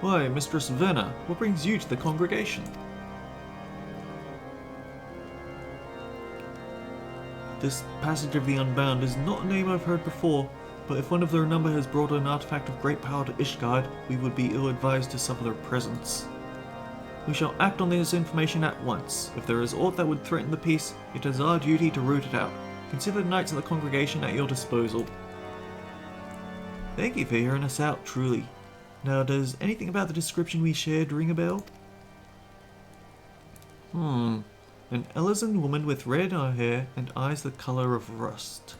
Speaker 1: Why, Mistress Venna, what brings you to the congregation? This Passage of the Unbound is not a name I've heard before, but if one of their number has brought an artifact of great power to Ishgard, we would be ill-advised to suffer their presence. We shall act on this information at once. If there is aught that would threaten the peace, it is our duty to root it out. Consider the knights of the congregation at your disposal. Thank you for hearing us out, truly. Now, does anything about the description we shared ring a bell? An Elizan woman with red hair and eyes the color of rust.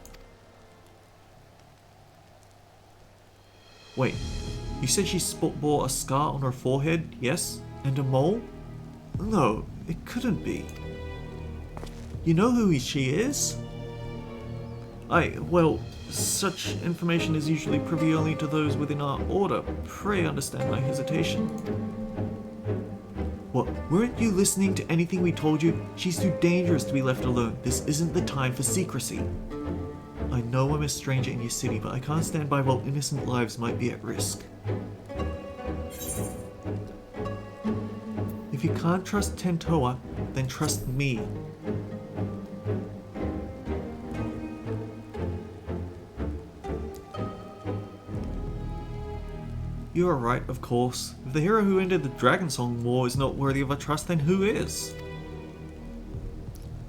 Speaker 1: Wait, you said she bore a scar on her forehead, yes? And a mole? No, it couldn't be. You know who she is? Well, such information is usually privy only to those within our order. Pray understand my hesitation. What, weren't you listening to anything we told you? She's too dangerous to be left alone. This isn't the time for secrecy. I know I'm a stranger in your city, but I can't stand by while innocent lives might be at risk. If you can't trust Tentoa, then trust me. You are right, of course. If the hero who ended the Dragonsong War is not worthy of our trust, then who is?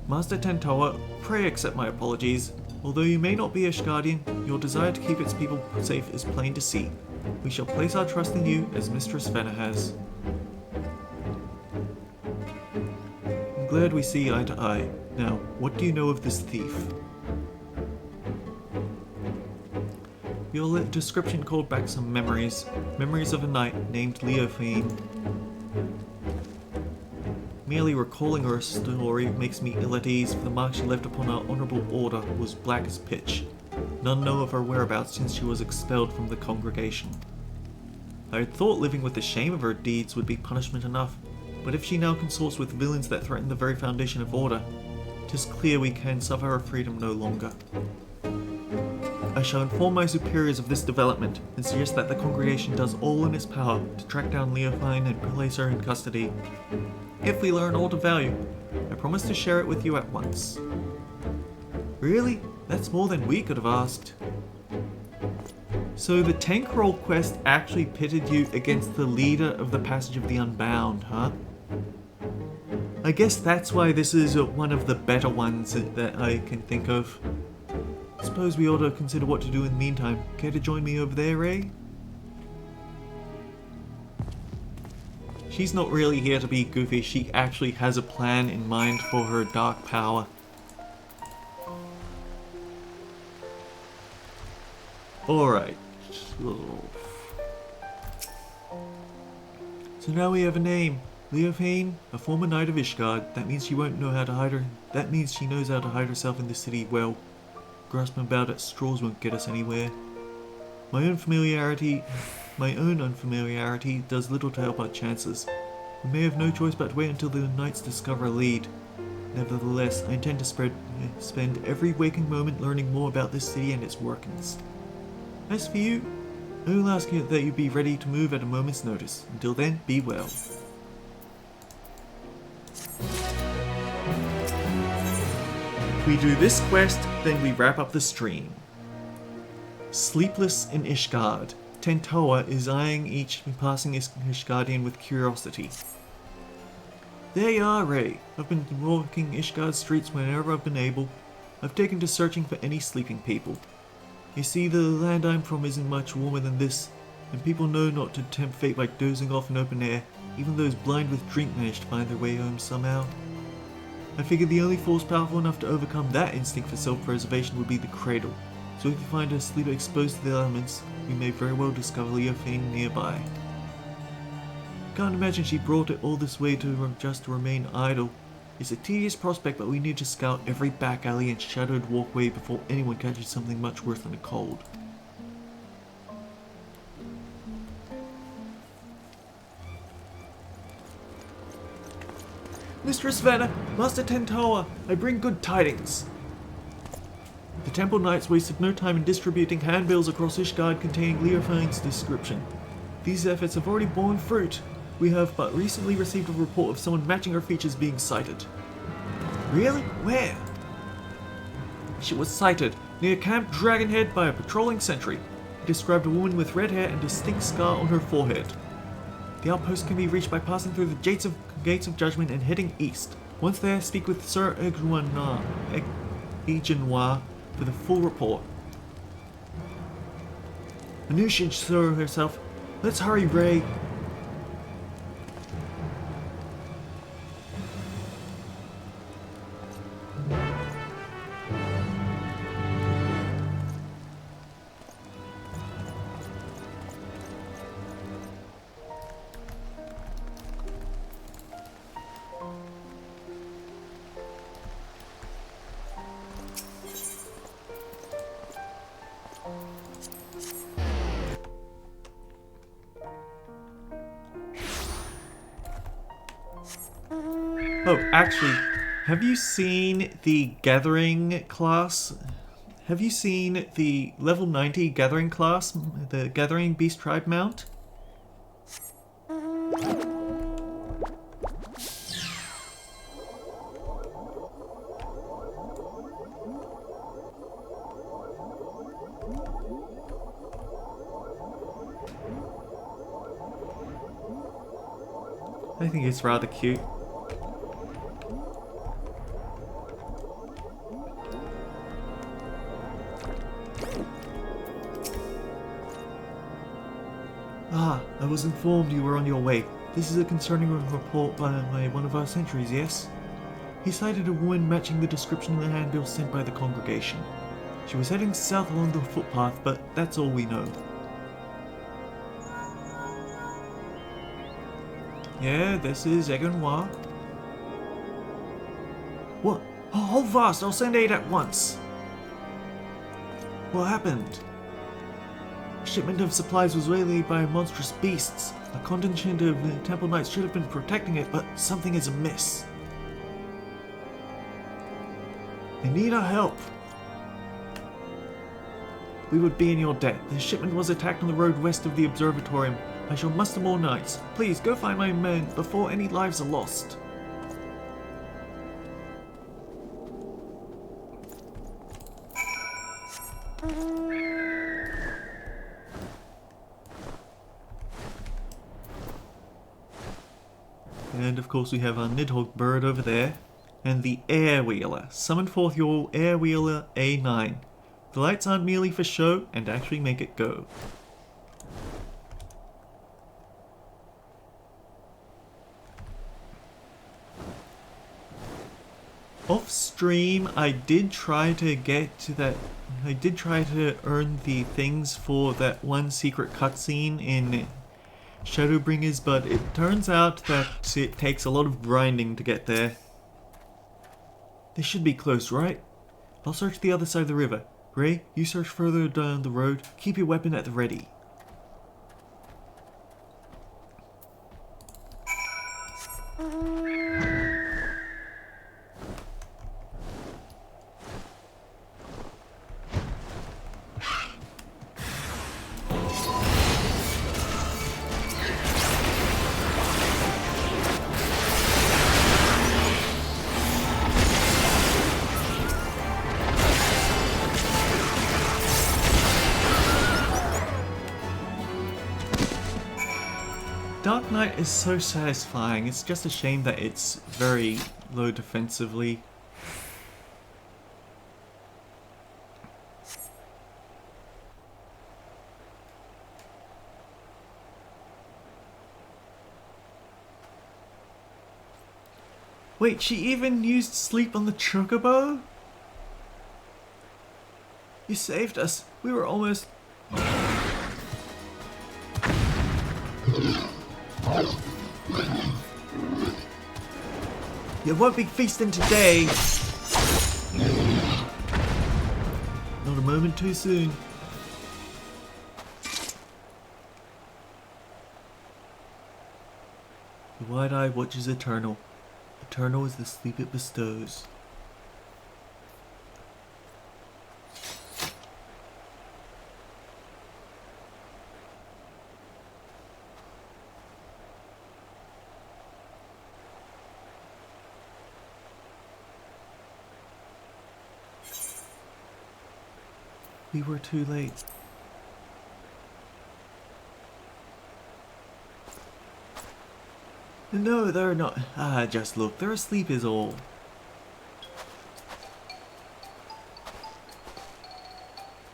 Speaker 1: Master Tentoa, pray accept my apologies. Although you may not be Ishgardian, your desire to keep its people safe is plain to see. We shall place our trust in you, as Mistress Venna has. I'm glad we see eye to eye. Now, what do you know of this thief? Your description called back some memories. Memories of a knight named Leofane. Merely recalling her story makes me ill at ease, for the mark she left upon our honourable order was black as pitch. None know of her whereabouts since she was expelled from the congregation. I had thought living with the shame of her deeds would be punishment enough, but if she now consorts with villains that threaten the very foundation of order, 'tis clear we can suffer her freedom no longer. I shall inform my superiors of this development, and suggest that the congregation does all in its power to track down Leofane and place her in custody. If we learn aught of value, I promise to share it with you at once. Really? That's more than we could have asked. So the tank roll quest actually pitted you against the leader of the Passage of the Unbound, huh? I guess that's why this is one of the better ones that I can think of. Suppose we ought to consider what to do in the meantime. Care to join me over there, eh? She's not really here to be goofy, she actually has a plan in mind for her dark power. Alright. So now we have a name. Leofane, a former knight of Ishgard. That means she won't know how to hide her. That means she knows how to hide herself in the city well. Grasping about at straws won't get us anywhere. My own unfamiliarity does little to help our chances. We may have no choice but to wait until the knights discover a lead. Nevertheless, I intend to spend every waking moment learning more about this city and its workings. As for you, I will ask you that you be ready to move at a moment's notice. Until then, be well. We do this quest, then we wrap up the stream. Sleepless in Ishgard. Tentoa is eyeing each passing Ishgardian with curiosity. There you are, Ray. I've been walking Ishgard streets whenever I've been able. I've taken to searching for any sleeping people. You see, the land I'm from isn't much warmer than this, and people know not to tempt fate by dozing off in open air. Even those blind with drink manage to find their way home somehow. I figured the only force powerful enough to overcome that instinct for self-preservation would be the cradle. So if you find a sleeper exposed to the elements, we may very well discover Leofane nearby. Can't imagine she brought it all this way to just remain idle. It's a tedious prospect, but we need to scout every back alley and shadowed walkway before anyone catches something much worse than a cold. Mistress Venna, Master Tentoa, I bring good tidings. The Temple Knights wasted no time in distributing handbills across Ishgard containing Leofane's description. These efforts have already borne fruit. We have but recently received a report of someone matching her features being sighted. Really? Where? She was sighted near Camp Dragonhead by a patrolling sentry. He described a woman with red hair and a distinct scar on her forehead. The outpost can be reached by passing through the gates of Judgment and heading east. Once there, speak with Sir Egenoir for the full report. I knew she'd show herself. Let's hurry, Ray. Oh, actually, have you seen the Gathering class? Have you seen the level 90 Gathering class, the Gathering Beast Tribe mount? I think it's rather cute. Ah, I was informed you were on your way. This is a concerning report by one of our sentries, yes? He cited a woman matching the description in the handbill sent by the congregation. She was heading south along the footpath, but that's all we know. Yeah, this is Egenoir. What? Oh, hold fast, I'll send aid at once. What happened? A shipment of supplies was waylaid by monstrous beasts. A contingent of temple knights should have been protecting it, but something is amiss. They need our help. We would be in your debt. The shipment was attacked on the road west of the observatorium. I shall muster more knights. Please, go find my men before any lives are lost. And of course we have our Nidhogg bird over there. And the Air Wheeler. Summon forth your Air Wheeler A9. The lights aren't merely for show, and actually make it go. Off stream, I did try to get to that. I did try to earn the things for that one secret cutscene in Shadowbringers, but it turns out that it takes a lot of grinding to get there. They should be close, right? I'll search the other side of the river. Ray, you search further down the road. Keep your weapon at the ready. Dark Knight is so satisfying. It's just a shame that it's very low defensively. Wait, she even used sleep on the chocobo? You saved us. We were almost... You won't be feasting today. Not a moment too soon. The wide eye watches eternal. Eternal is the sleep it bestows. We were too late. No, they're not. Ah, just look. They're asleep is all.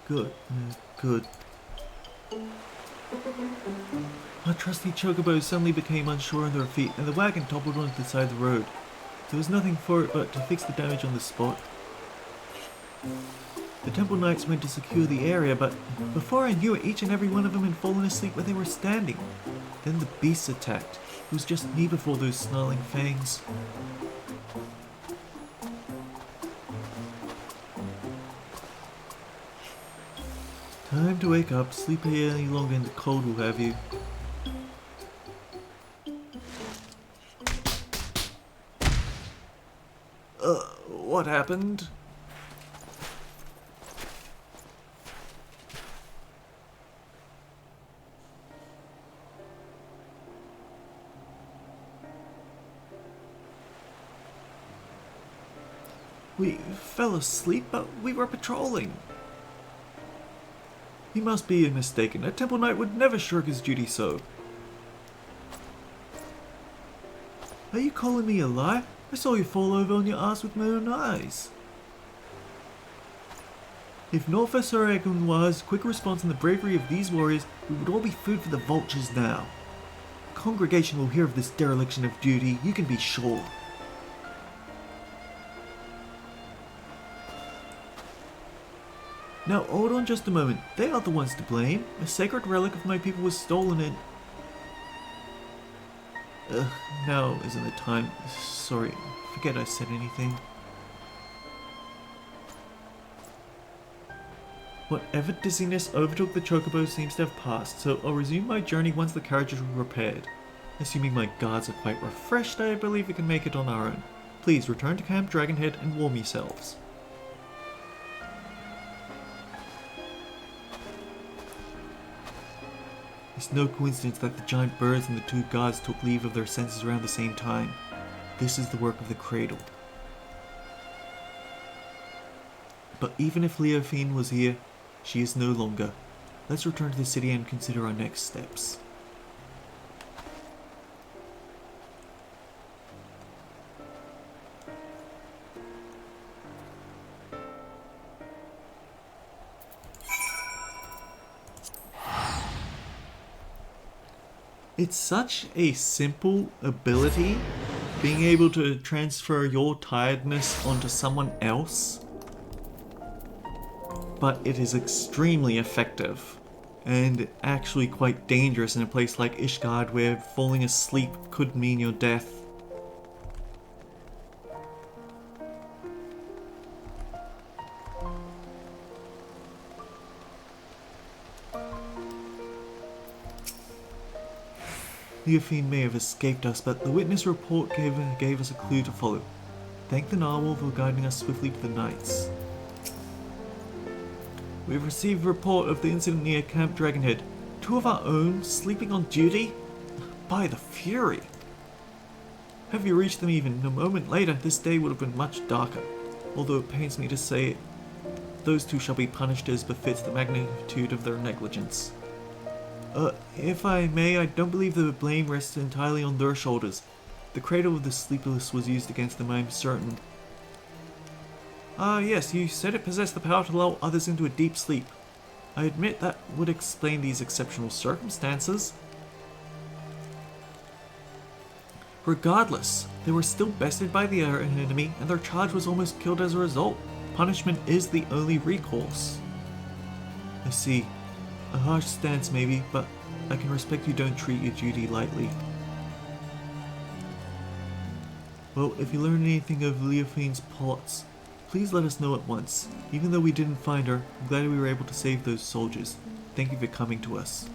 Speaker 1: Good. Good. Our trusty chocobos suddenly became unsure on their feet, and the wagon toppled onto the side of the road. There was nothing for it but to fix the damage on the spot. The temple knights went to secure the area, but before I knew it, each and every one of them had fallen asleep where they were standing. Then the beasts attacked. It was just me before those snarling fangs. Time to wake up. Sleep here any longer in the cold will have you. What happened? We fell asleep, but we were patrolling. You must be mistaken. A temple knight would never shirk his duty so. Are you calling me a lie? I saw you fall over on your ass with my own eyes. If not for Sir Egunwa's quick response and the bravery of these warriors, we would all be food for the vultures now. The congregation will hear of this dereliction of duty, you can be sure. Now hold on just a moment, they are the ones to blame. A sacred relic of my people was stolen and... now isn't the time. Sorry, forget I said anything. Whatever dizziness overtook the chocobo seems to have passed, so I'll resume my journey once the carriages are repaired. Assuming my guards are quite refreshed, I believe we can make it on our own. Please return to Camp Dragonhead and warm yourselves. It's no coincidence that the giant birds and the two gods took leave of their senses around the same time. This is the work of the cradle. But even if Leofine was here, she is no longer. Let's return to the city and consider our next steps. It's such a simple ability, being able to transfer your tiredness onto someone else, but it is extremely effective and actually quite dangerous in a place like Ishgard where falling asleep could mean your death. Leofine may have escaped us, but the witness report gave us a clue to follow. Thank the Narwhal for guiding us swiftly to the knights. We've received a report of the incident near Camp Dragonhead. 2 of our own sleeping on duty? By the Fury! Have you reached them even a moment later, this day would have been much darker. Although it pains me to say it, those 2 shall be punished as befits the magnitude of their negligence. If I may, I don't believe the blame rests entirely on their shoulders. The cradle of the Sleepless was used against them, I'm certain. Ah, yes, you said it possessed the power to lull others into a deep sleep. I admit that would explain these exceptional circumstances. Regardless, they were still bested by the enemy, and their charge was almost killed as a result. Punishment is the only recourse. I see. A harsh stance maybe, but I can respect you don't treat your duty lightly. Well, if you learn anything of Leofine's plots, please let us know at once. Even though we didn't find her, I'm glad we were able to save those soldiers. Thank you for coming to us.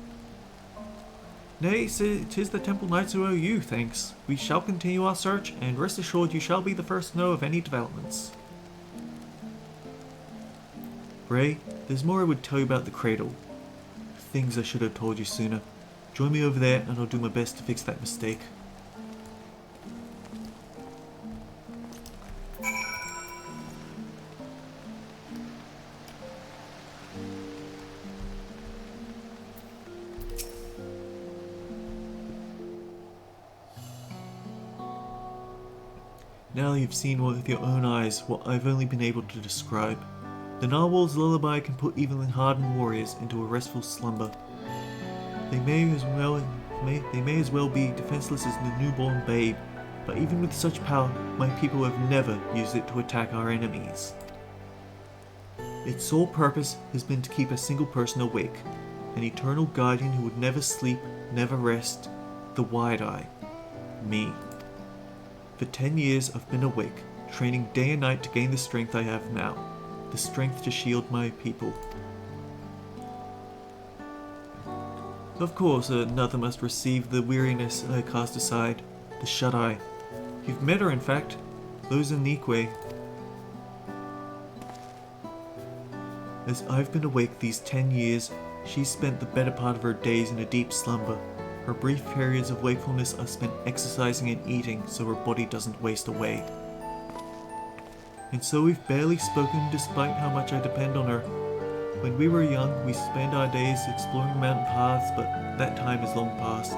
Speaker 1: Nay, 'tis the Temple Knights who owe you thanks. We shall continue our search, and rest assured you shall be the first to know of any developments. Ray, there's more I would tell you about the cradle. Things I should have told you sooner. Join me over there and I'll do my best to fix that mistake. Now you've seen with your own eyes what I've only been able to describe. The Narwhal's lullaby can put even hardened warriors into a restful slumber. They may as well be defenseless as the newborn babe, but even with such power, my people have never used it to attack our enemies. Its sole purpose has been to keep a single person awake, an eternal guardian who would never sleep, never rest, the Wide-Eye, me. For 10 years I've been awake, training day and night to gain the strength I have now, the strength to shield my people. Of course, another must receive the weariness I cast aside, the Shut-Eye. You've met her, in fact, Lozanique. As I've been awake these 10 years, she's spent the better part of her days in a deep slumber. Her brief periods of wakefulness are spent exercising and eating so her body doesn't waste away. And so we've barely spoken despite how much I depend on her. When we were young, we spent our days exploring mountain paths, but that time is long past.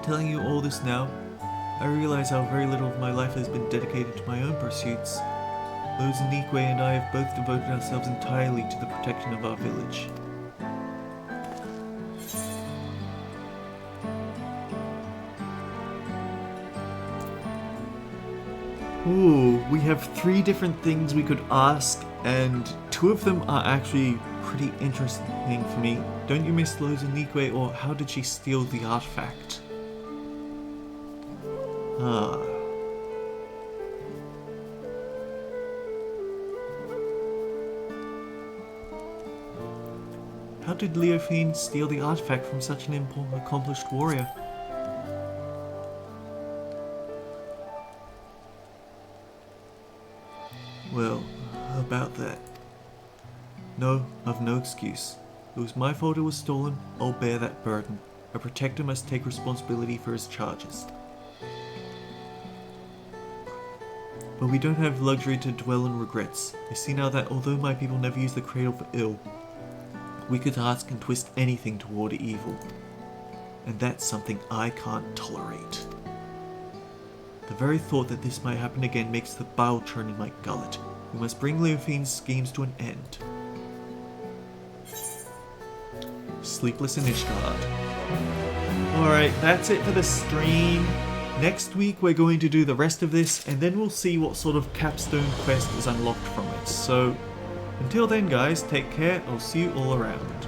Speaker 1: Telling you all this now, I realize how very little of my life has been dedicated to my own pursuits. Lozanique and I have both devoted ourselves entirely to the protection of our village. Ooh, we have 3 different things we could ask, and 2 of them are actually pretty interesting for me. Don't you miss Lozanique, or how did she steal the artifact? How did Leofine steal the artifact from such an accomplished warrior? Well, about that. No, I've no excuse. It was my fault it was stolen, I'll bear that burden. A protector must take responsibility for his charges. But we don't have luxury to dwell on regrets. I see now that although my people never use the cradle for ill, we could ask and twist anything toward evil. And that's something I can't tolerate. The very thought that this might happen again makes the bile churn in my gullet. We must bring Leofine's schemes to an end. Sleepless and Ishgard. Alright, that's it for the stream. Next week we're going to do the rest of this, and then we'll see what sort of capstone quest is unlocked from it. So, until then guys, take care, I'll see you all around.